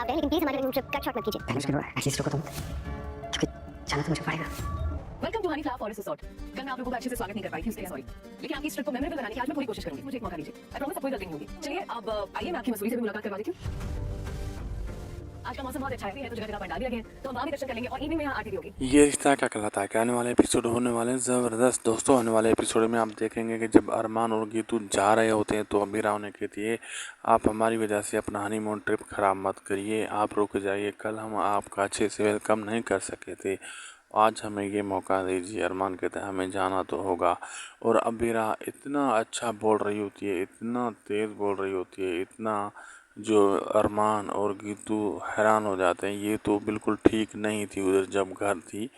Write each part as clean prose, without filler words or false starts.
Out है, लेकिन please हमारे ट्रिप कट शॉर्ट मत कीजिए। पहले उसके बाद एटलीस्ट रुको तुम, क्योंकि जाना तो मुझे पड़ेगा। Welcome to honey flower forest resort. कल मैं आप लोगों का अच्छे से स्वागत नहीं कर पाई थी, इसलिए सॉरी। लेकिन आपकी इस ट्रिप को मेमोरेबल बनाने की आज मैं पूरी कोशिश करूंगी। मुझे एक मौका दीजिए। आई प्रॉमिस अब कोई गलती नहीं होगी। चलिए अब आइए मैं आपकी मसूरी से भी मुलाकात करवा देती हूँ। आज का मौसम बहुत अच्छा है, तो जगह जगह पंडाल भी लगे हैं, तो हम वहाँ भी दर्शन कर लेंगे और इवनिंग में यहाँ आरती भी होगी। ये रिश्ता क्या कहलाता है, क्या आने वाले एपिसोड होने वाले हैं ज़बरदस्त दोस्तों। आने वाले एपिसोड में आप देखेंगे कि जब अरमान और गीतू जा रहे होते हैं तो अमीरा उन्हें कहती है आप हमारी वजह से अपना हनीमून ट्रिप ख़राब मत करिए, आप रुक जाइए, कल हम आपका अच्छे से वेलकम नहीं कर सके थे, आज हमें ये मौका दीजिए। अरमान कहता है हमें जाना तो होगा। और अमीरा इतना अच्छा बोल रही होती है, इतना तेज़ बोल रही होती है, इतना जो अरमान और गीतू हैरान हो जाते हैं, ये तो बिल्कुल ठीक नहीं थी उधर जब घर थी,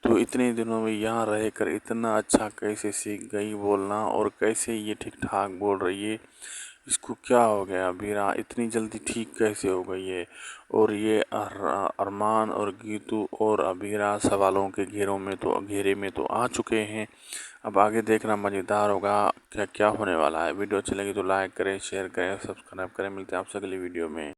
तो इतने दिनों में यहाँ रहकर इतना अच्छा कैसे सीख गई बोलना, और कैसे ये ठीक ठाक बोल रही है, इसको क्या हो गया, अबीरा इतनी जल्दी ठीक कैसे हो गई है। और ये अरमान और गीतू और अबीरा सवालों के घेरे में तो आ चुके हैं। अब आगे देखना मज़ेदार होगा, क्या क्या होने वाला है। वीडियो अच्छी लगी तो लाइक करें, शेयर करें, सब्सक्राइब करें। मिलते हैं आपसे अगली वीडियो में।